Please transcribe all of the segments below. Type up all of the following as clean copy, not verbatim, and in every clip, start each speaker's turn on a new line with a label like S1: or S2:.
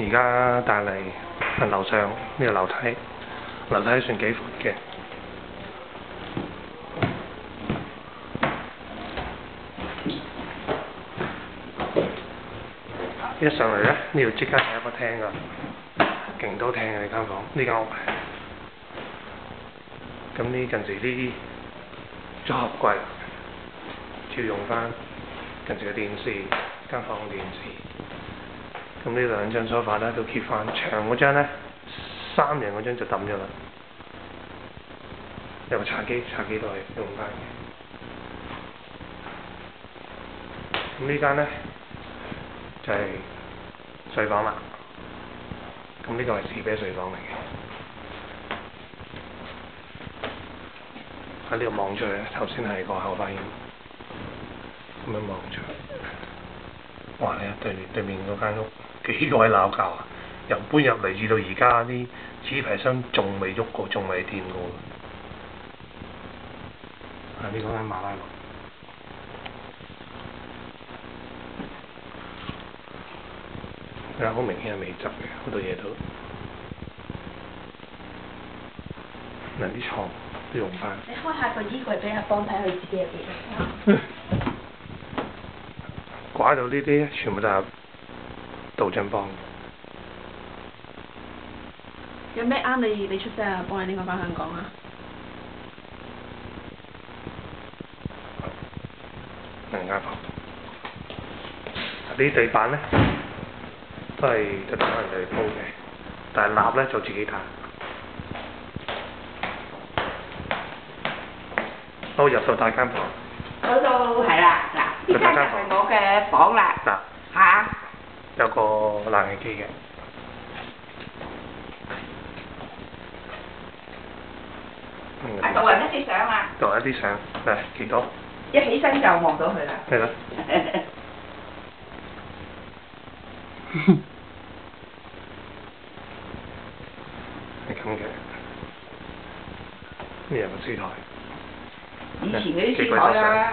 S1: 而家帶嚟樓上呢個樓梯，樓梯算幾闊嘅。一上嚟咧，呢度即刻係一個廳㗎，勁多廳嘅呢間房，呢間屋。咁呢近時啲組合櫃照用翻近時嘅電視，間房嘅電視。咁呢兩張梳化咧都 keep 翻，長嗰張咧3人嗰張就抌咗啦。有個茶几都係用翻嘅。咁呢間咧就係睡房啦。咁呢個係士啤睡房嚟嘅。喺呢度望出去咧，頭先係個後花園，咁樣望出去。哇！你睇對面嗰間屋幾鬼鬧交啊！由搬入嚟至到而家啲紙皮箱仲未喐過，仲未掂過。係呢個間馬拉樂。好明顯係未執嘅，好多嘢都。嗱啲床都用翻。
S2: 你開下個衣櫃俾阿邦睇佢自己有幾多衫。
S1: 掛到呢啲全部都係杜振邦。
S2: 有咩啱你出聲啊？幫你拎個翻香港啊！
S1: 另間房。啲地板咧都係特登人哋鋪嘅，但係蠟咧就自己打。好，入到大間房。
S3: 嗰度係啦，嗱，呢間就係我嘅房啦。
S1: 嗱，
S3: 嚇，
S1: 有個冷氣機嘅。
S3: 導人一啲相啊！
S1: 導一啲相，嚟幾多？
S3: 一起身就望到佢啦。
S1: 係啦。係咁嘅。呢有個書台。
S3: 以前嗰啲書台啦。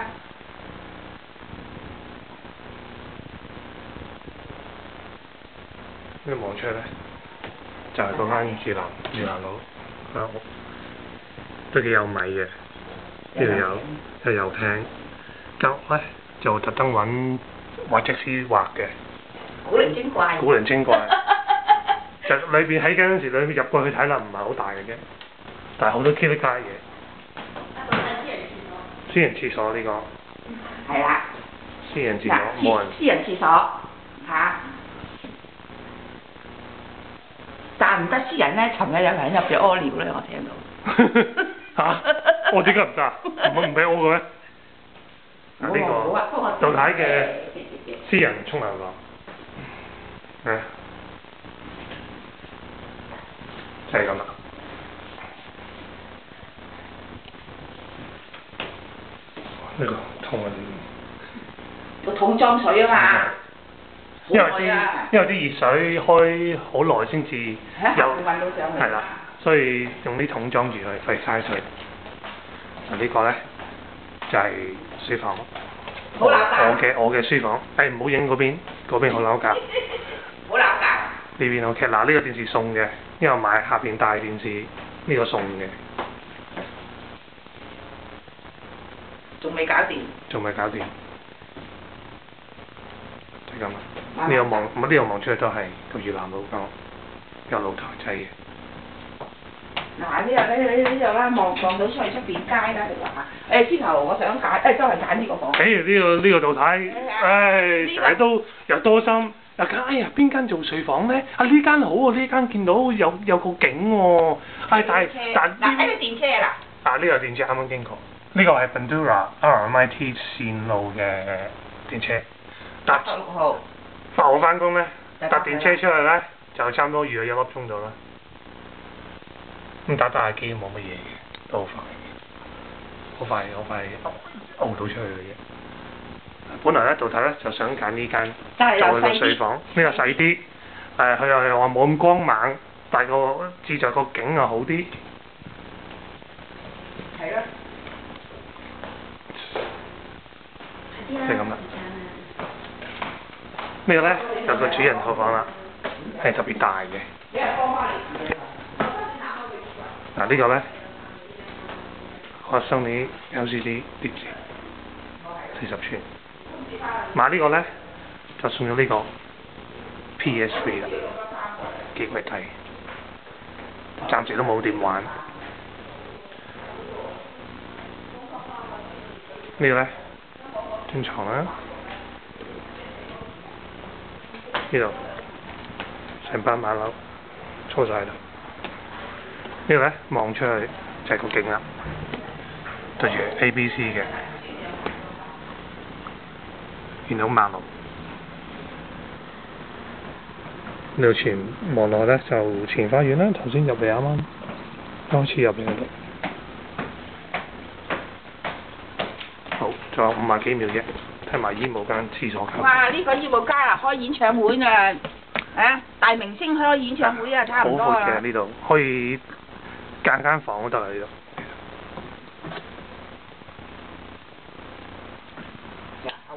S1: 呢望出去咧，就係嗰間住南佬間屋，都幾有米嘅，呢度有廳。間屋咧就特登揾畫則師畫嘅。
S3: 古靈精怪。
S1: 古靈精怪。就裏邊喺嗰陣時，裏邊入過去睇啦，唔係好大嘅啫，但係好多 K 哩家嘢。私人廁所呢個。
S3: 係啦。
S1: 私人廁所冇人。
S3: 私人廁所嚇。但唔得私人咧，尋日有人入咗屙尿咧，我聽到。
S1: 嚇！我點解唔得啊？唔俾我嘅咩？呢個杜太嘅私人沖涼房。就係咁啦。呢個桶啊！
S3: 個桶裝水啊嘛。
S1: 因為啲熱水開好耐先至有，係啦，所以用啲桶裝住佢，費嘥水。嗱呢個咧就係書房。
S3: 好扭架。
S1: 我嘅書房，唔好影嗰邊好扭架。
S3: 好扭架。
S1: 呢邊 OK，嗱呢個電視送嘅，因為我買下邊大電視，呢個送嘅。
S3: 仲未搞掂。
S1: 就咁啦。呢個望出去都係個越南佬間屋，有露台仔嘅。
S3: 嗱呢度啦，望到出去出邊街啦，你話嚇？先頭我想揀，都係揀呢個房。
S1: 呢個杜太，成日都又多心，又揀邊間做睡房咧？呢間好喎，呢間見到有個景喎。但係
S3: 睇個電車啦。
S1: 呢個電車啱啱經過，呢個係 Bandura RMIT 線路嘅電車。搭
S3: 6號。
S1: 我翻工咧，搭電車出去咧，就差唔多預咗1粒鐘到啦。咁打下機冇乜嘢嘅，都好快熬到出去嘅啫。本來咧，杜太咧就想揀呢間做佢個睡房，呢個細啲。佢又話冇咁光猛，但係志在個景又好啲。
S3: 係咯。
S1: 就咁啦。呢個咧就個主人套房啦。係特別大嘅。
S3: 你係幫翻嚟。
S1: 嗱呢個咧，我送你 LCD 碟子40寸。買呢個咧就送咗呢個 PS3 啦，幾鬼抵，暫時都冇點玩。呢個咧張床啦，呢度成班馬騮坐晒喺度。呢個咧望出去就係個景啦，對住 ABC 嘅，見到馬路。呢度前望落咧就前花園啦，頭先入嚟啱啱開始入嚟嗰度。好，仲有50幾秒啫，睇埋醫務間廁所間。
S3: 哇！呢個醫務間啊，開演唱會啊，啊大明星開演唱會啊，差唔多
S1: 好闊
S3: 啦。
S1: 嘅呢度，可以間房都得啦呢度。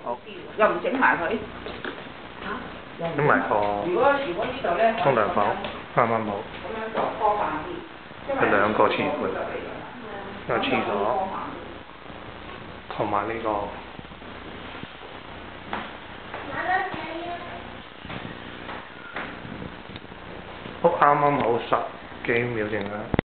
S1: 好，
S3: 又唔整埋佢。
S1: 整埋個
S3: 如果呢度咧，
S1: 沖涼房啱啱好，
S3: 咁樣就科幻啲。
S1: 有2個廁盤，一個廁所，同埋呢個。好啱啱好10幾秒剩啦。